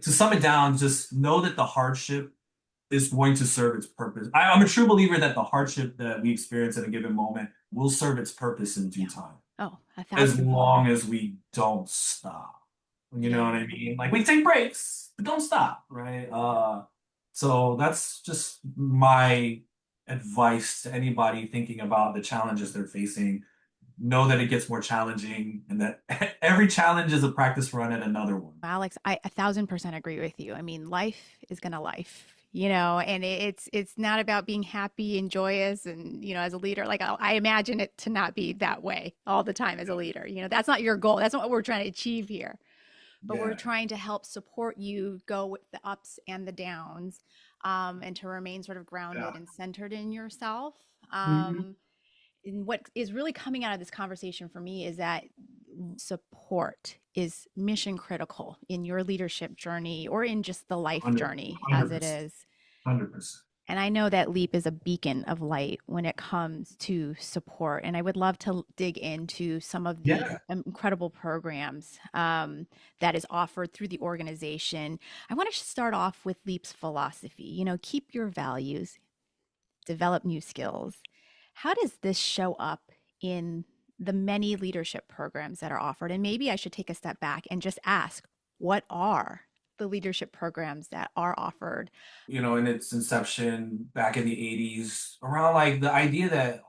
A: to sum it down, just know that the hardship is going to serve its purpose. I'm a true believer that the hardship that we experience at a given moment will serve its purpose in due
B: Yeah.
A: time,
B: Oh, a
A: as
B: thousand.
A: long as we don't stop. You know
B: Yeah.
A: what I mean? Like we take breaks, but don't stop, right? So that's just my advice to anybody thinking about the challenges they're facing. Know that it gets more challenging and that every challenge is a practice run at another one.
B: Alex, I 1,000% agree with you. I mean, life is gonna life, and it's not about being happy and joyous and as a leader, like I imagine it to not be that way all the time as a leader. That's not your goal. That's not what we're trying to achieve here. But we're
A: Yeah.
B: trying to help support you go with the ups and the downs, and to remain sort of
A: Yeah.
B: grounded and centered in yourself.
A: Mhm.
B: And what is really coming out of this conversation for me is that support is mission critical in your leadership journey or in just the life
A: 100,
B: journey as it
A: 100%.
B: is.
A: 100%.
B: And I know that Leap is a beacon of light when it comes to support. And I would love to dig into some of the
A: Yeah.
B: incredible programs that is offered through the organization. I want to start off with Leap's philosophy. Keep your values, develop new skills. How does this show up in the many leadership programs that are offered? And maybe I should take a step back and just ask, what are the leadership programs that are offered?
A: In its inception back in the 80s, around like the idea that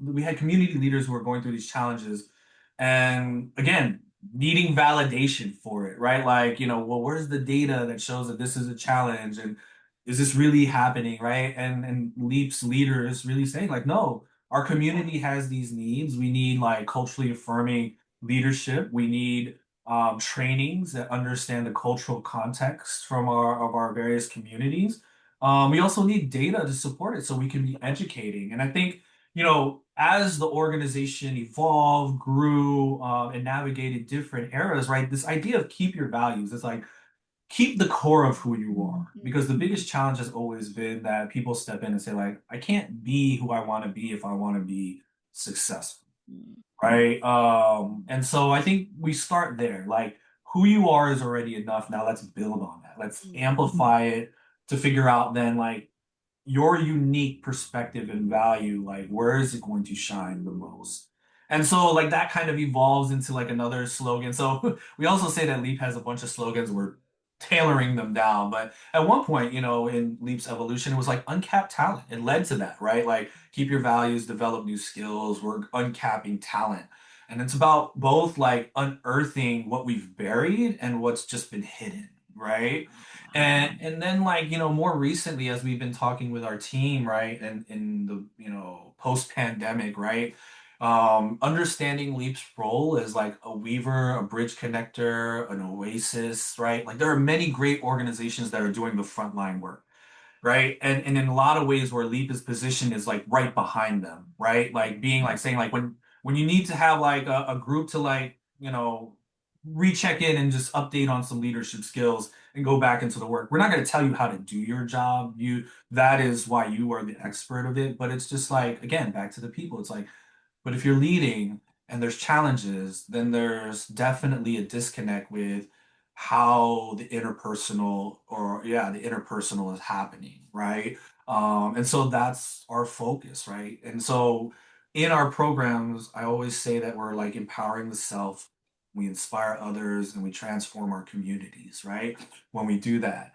A: we had community leaders who were going through these challenges and again, needing validation for it, right? Like, well, where's the data that shows that this is a challenge? And is this really happening, right? And Leap's leaders really saying like, no, our community has these needs. We need like culturally affirming leadership. We need trainings that understand the cultural context from our various communities. We also need data to support it so we can be educating. And I think, as the organization evolved, grew, and navigated different eras, right? This idea of keep your values is like keep the core of who you are. Because the biggest challenge has always been that people step in and say, like, I can't be who I want to be if I want to be successful,
B: Mm,
A: right? And so I think we start there. Like, who you are is already enough. Now let's build on that. Let's
B: mm,
A: amplify it to figure out then, like, your unique perspective and value, like where is it going to shine the most? And so like that kind of evolves into like another slogan. So we also say that Leap has a bunch of slogans. We're tailoring them down. But at one point, in Leap's evolution, it was like uncapped talent. It led to that, right? Like keep your values, develop new skills. We're uncapping talent. And it's about both like unearthing what we've buried and what's just been hidden, right? And then like, more recently as we've been talking with our team, right? And in the, post-pandemic, right? Understanding Leap's role as like a weaver, a bridge connector, an oasis, right? Like there are many great organizations that are doing the frontline work, right? And in a lot of ways where Leap is positioned is like right behind them, right? Like being like saying like when you need to have like a group to like, recheck in and just update on some leadership skills and go back into the work. We're not going to tell you how to do your job. That is why you are the expert of it. But it's just like, again, back to the people. It's like, but if you're leading and there's challenges, then there's definitely a disconnect with how the interpersonal is happening, right? And so that's our focus, right? And so in our programs, I always say that we're like empowering the self, we inspire others, and we transform our communities, right? When we do that.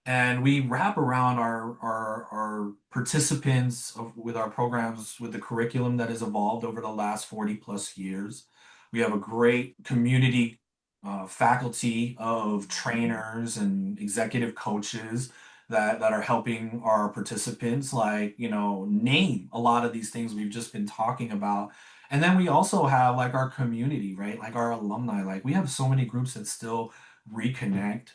A: And we wrap around our participants with our programs with the curriculum that has evolved over the last 40 plus years. We have a great community faculty of trainers and executive coaches that are helping our participants, like, name a lot of these things we've just been talking about. And then we also have like our community, right? Like our alumni. Like we have so many groups that still connect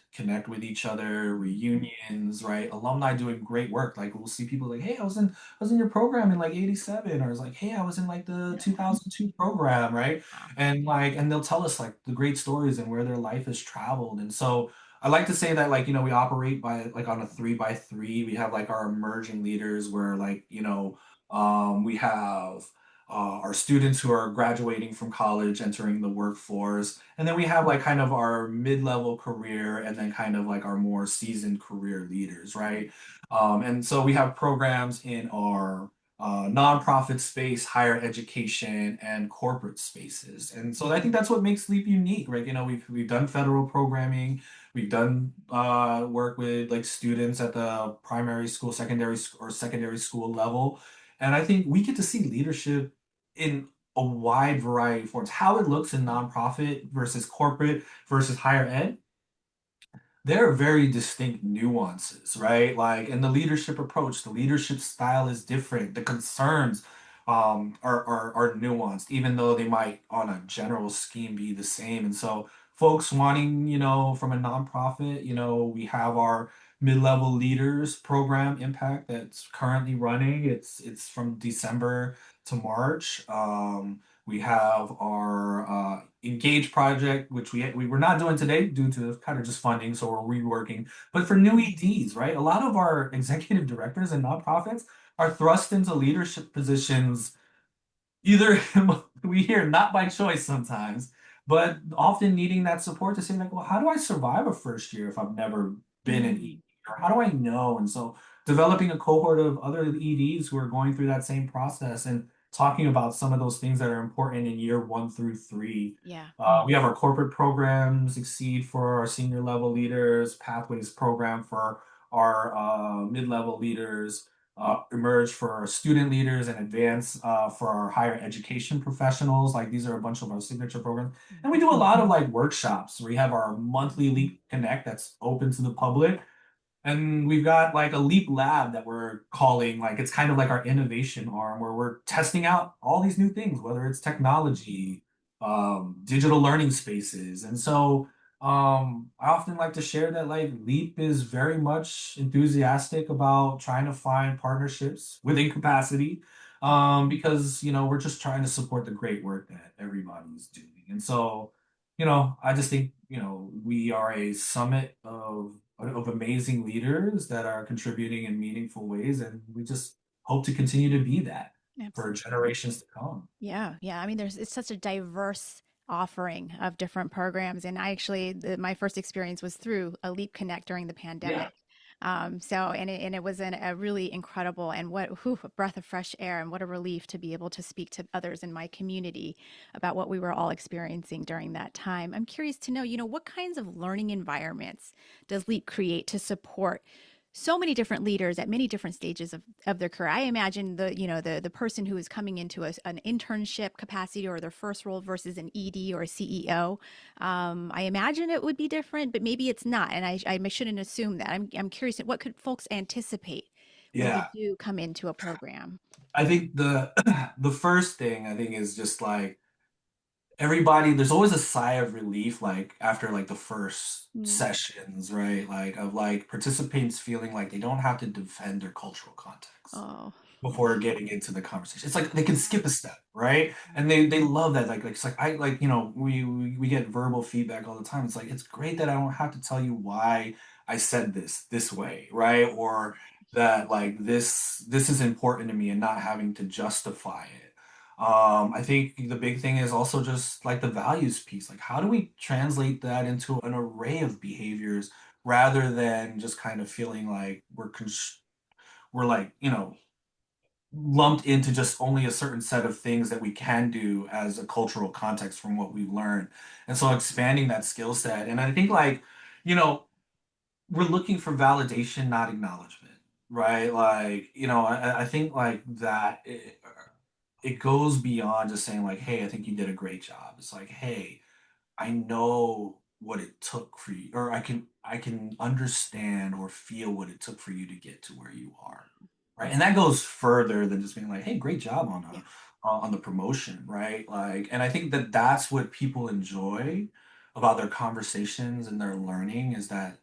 A: with each other, reunions, right? Alumni doing great work. Like we'll see people like, hey, I was in your program in like 87, or it's like, hey, I was in like the 2002 program, right?
B: wow.
A: And they'll tell us like the great stories and where their life has traveled. And so I like to say that like, we operate by like on a 3 by 3. We have like our emerging leaders where like, we have our students who are graduating from college, entering the workforce. And then we have like kind of our mid-level career and then kind of like our more seasoned career leaders, right? And so we have programs in our nonprofit space, higher education, and corporate spaces. And so I think that's what makes Sleep unique, right? We've done federal programming, we've done work with like students at the primary school, secondary school level. And I think we get to see leadership in a wide variety of forms. How it looks in nonprofit versus corporate versus higher ed, there are very distinct nuances, right? Like in the leadership approach, the leadership style is different. The concerns are nuanced, even though they might on a general scheme be the same. And so folks wanting, from a nonprofit, we have our mid-level leaders program impact that's currently running. It's from December to March. We have our Engage project, which we were not doing today due to kind of just funding, so we're reworking. But for new EDs, right? A lot of our executive directors and nonprofits are thrust into leadership positions either we hear not by choice sometimes, but often needing that support to say like, well, how do I survive a first year if I've never been an
B: Mm,
A: ED? Or how do I know? And so developing a cohort of other EDs who are going through that same process and talking about some of those things that are important in year 1 through 3.
B: yeah.
A: We have our corporate programs, Exceed for our senior level leaders, Pathways program for our mid-level leaders, Emerge for our student leaders, and Advance for our higher education professionals. Like these are a bunch of our signature programs. And we do a lot of like workshops. We have our monthly Leap Connect that's open to the public. And we've got like a Leap Lab that we're calling, like it's kind of like our innovation arm where we're testing out all these new things, whether it's technology, digital learning spaces. And so I often like to share that like Leap is very much enthusiastic about trying to find partnerships within capacity, because we're just trying to support the great work that everybody's doing. And so I just think, we are a summit of amazing leaders that are contributing in meaningful ways, and we just hope to continue to be that for
B: Absolutely.
A: generations to come.
B: Yeah, yeah. I mean, it's such a diverse offering of different programs, and my first experience was through a Leap Connect during the
A: Yeah.
B: pandemic. And it was a really incredible and a breath of fresh air, and what a relief to be able to speak to others in my community about what we were all experiencing during that time. I'm curious to know, what kinds of learning environments does Leap create to support so many different leaders at many different stages of their career. I imagine the person who is coming into an internship capacity or their first role versus an ED or a CEO. I imagine it would be different, but maybe it's not, and I shouldn't assume that. I'm curious, what could folks anticipate when they
A: Yeah.
B: do come into a program?
A: I think the the first thing I think is just like everybody, there's always a sigh of relief like after like the first
B: Mm.
A: sessions, right? Like of like participants feeling like they don't have to defend their cultural context
B: Oh,
A: before getting into the conversation. It's like they can
B: yeah,
A: skip a step, right? And they love that. Like it's like I like, we get verbal feedback all the time. It's like it's great that I don't have to tell you why I said this way, right? Or that like this is important to me and not having to justify it. I think the big thing is also just like the values piece. Like how do we translate that into an array of behaviors rather than just kind of feeling like we're like, lumped into just only a certain set of things that we can do as a cultural context from what we learned. And so expanding that skill set. And I think like, you know, we're looking for validation, not acknowledgement, right? Like, I think like that it goes beyond just saying like, hey, I think you did a great job. It's like, hey, I know what it took for you, or I can understand or feel what it took for you to get to where you are, right? And that goes further than just being like, "Hey, great job
B: yeah,
A: on the promotion," right? Like, and I think that that's what people enjoy about their conversations and their learning is that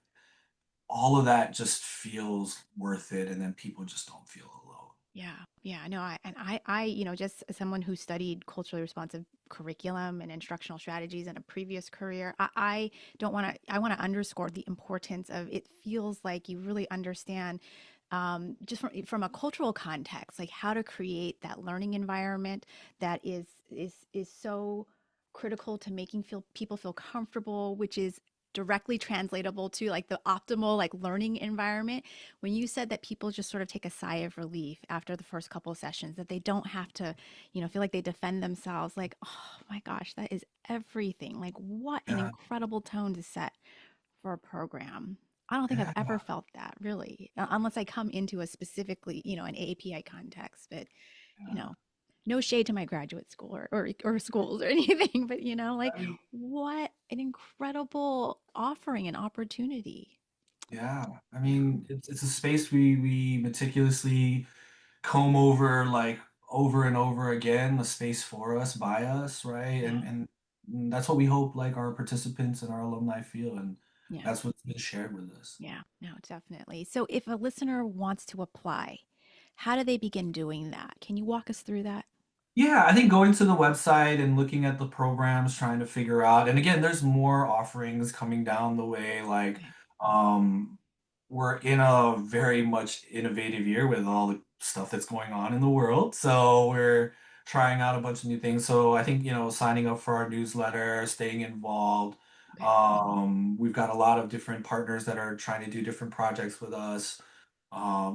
A: all of that just feels worth it, and then people just don't feel alone.
B: yeah, yeah. No, just as someone who studied culturally responsive curriculum and instructional strategies in a previous career, I don't want to. I want to underscore the importance of. It feels like you really understand, just from a cultural context, like how to create that learning environment that is so critical to making feel people feel comfortable, which is directly translatable to like the optimal like learning environment. When you said that people just sort of take a sigh of relief after the first couple of sessions, that they don't have to, feel like they defend themselves, like, oh my gosh, that is everything. Like, what an
A: Yeah,
B: incredible tone to set for a program. I don't think I've
A: yeah,
B: ever felt that really, unless I come into a specifically, an AAPI context. But, you
A: yeah.
B: know, no shade to my graduate school or schools or anything, but, like,
A: I mean,
B: what an incredible offering and opportunity.
A: yeah. I
B: Yeah.
A: mean, it's a space we meticulously comb over like over and over again, a space for us, by us, right?
B: Yeah.
A: And that's what we hope like our participants and our alumni feel, and
B: Yeah.
A: that's what's been shared with us.
B: Yeah. No, definitely. So if a listener wants to apply, how do they begin doing that? Can you walk us through that?
A: Yeah, I think going to the website and looking at the programs, trying to figure out, and again, there's more offerings coming down the way. Like,
B: Okay.
A: um, we're in a very much innovative year with all the stuff that's going on in the world. So we're trying out a bunch of new things. So I think, signing up for our newsletter, staying involved.
B: Okay.
A: We've got a lot of different partners that are trying to do different projects with us.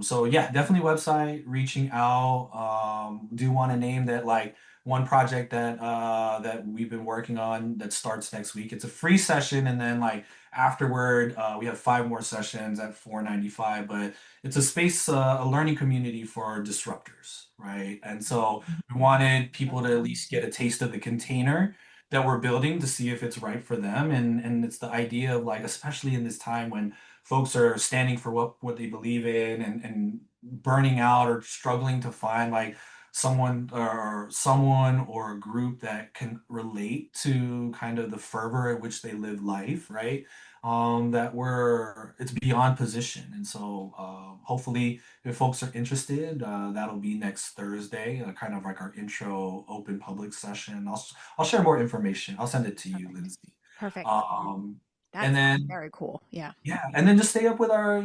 A: So yeah, definitely website, reaching out. Do want to name that like one project that we've been working on that starts next week. It's a free session, and then like afterward, we have 5 more sessions at 495. But it's a space, a learning community for disruptors, right? And so we wanted people to at least get a taste of the container that we're building to see if it's right for them. And it's the idea of like, especially in this time when folks are standing for what they believe in and burning out or struggling to find like someone or a group that can relate to kind of the fervor at which they live life, right? That we're it's beyond position. And so hopefully if folks are interested, that'll be next Thursday, kind of like our intro open public session. I'll share more information. I'll send it to you,
B: Perfect.
A: Lindsay.
B: Perfect.
A: Um,
B: That
A: and
B: sounds
A: then
B: very cool. Yeah.
A: yeah, and then just stay up with our,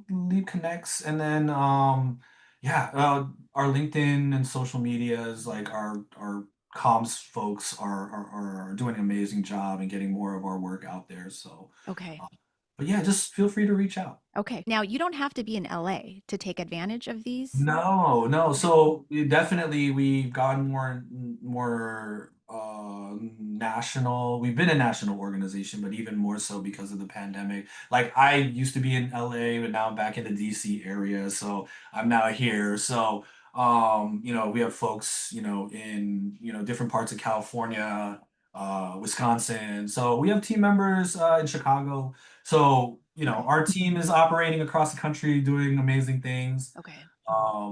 A: Lead Connects, and then yeah, our LinkedIn and social medias, like our comms folks are doing an amazing job and getting more of our work out there. So,
B: Okay.
A: uh, but yeah, just feel free to reach out.
B: Okay. Now, you don't have to be in LA to take advantage of these.
A: No, no.
B: Okay.
A: So definitely we've gotten more national. We've been a national organization, but even more so because of the pandemic. Like I used to be in LA, but now I'm back in the DC area, so I'm now here. So we have folks, in, different parts of California, Wisconsin. So we have team members in Chicago. So,
B: Okay.
A: our team is operating across the country doing amazing things.
B: Okay.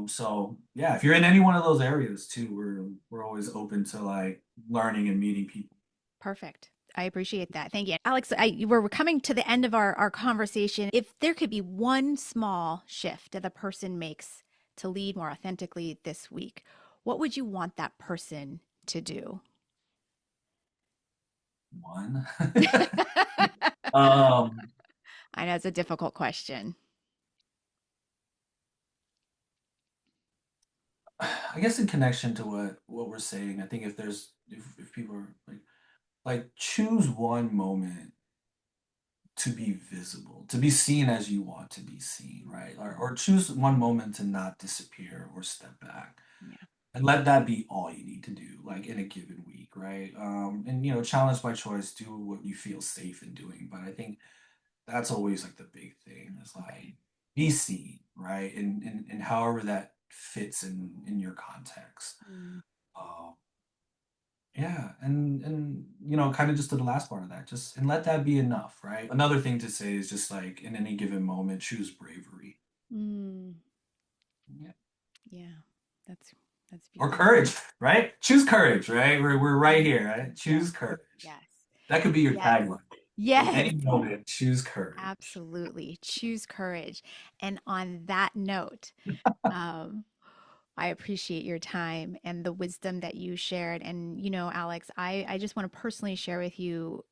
A: So yeah, if you're in any one of those areas too, we're always open to like learning and meeting people.
B: Perfect. I appreciate that. Thank you. Alex, we're coming to the end of our conversation. If there could be one small shift that a person makes to lead more authentically this week, what would you want that person to do?
A: One.
B: I
A: um,
B: know it's a difficult question.
A: I guess in connection to what we're saying, I think if people are like choose one moment to be visible, to be seen as you want to be seen, right? Or choose one moment to not disappear or step back.
B: Yeah.
A: And let that be all you need to do, like in a given week, right? And challenge by choice, do what you feel safe in doing. But I think that's always like the big thing is
B: Okay.
A: like be seen, right? And however that fits in your context.
B: Mm.
A: Um, yeah, and kind of just to the last part of that, just and let that be enough, right? Another thing to say is just like in any given moment, choose bravery.
B: Mm.
A: Yeah.
B: Yeah. That's that's
A: Or
B: beautiful.
A: courage, right? Choose courage, right? We're right here, right?
B: Yes.
A: Choose courage.
B: Yes.
A: That could be your
B: Yes.
A: tagline. In
B: Yes.
A: any moment, choose courage.
B: Absolutely. Choose courage. And on that note, um, I appreciate your time and the wisdom that you shared. And, Alex, I just want to personally share with you,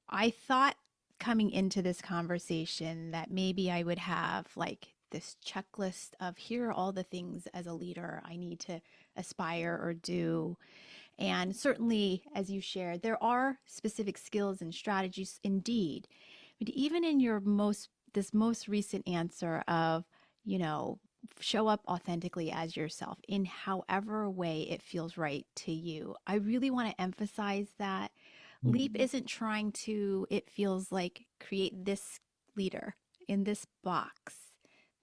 B: I thought coming into this conversation that maybe I would have like this checklist of here are all the things as a leader I need to aspire or do. And certainly, as you shared, there are specific skills and strategies indeed. But even in this most recent answer of, you know, show up authentically as yourself in however way it feels right to you. I really want to emphasize that Leap
A: Mhm.
B: isn't trying to, it feels like, create this leader in this box.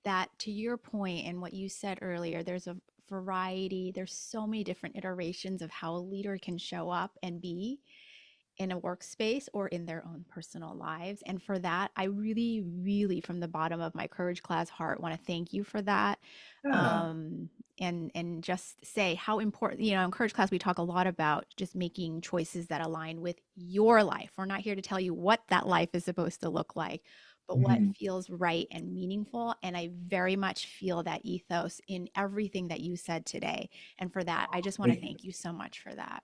B: That to your point and what you said earlier, there's a variety, there's so many different iterations of how a leader can show up and be in a workspace or in their own personal lives. And for that, I really, really, from the bottom of my Courage Class heart, want to thank you for that.
A: Yeah.
B: Um, and just say how important, in Courage Class, we talk a lot about just making choices that align with your life. We're not here to tell you what that life is supposed to look like, but what
A: Mhm.
B: feels right and meaningful. And I very much feel that ethos in everything that you said today. And for that, I just want to
A: Thank you.
B: thank you so much for that.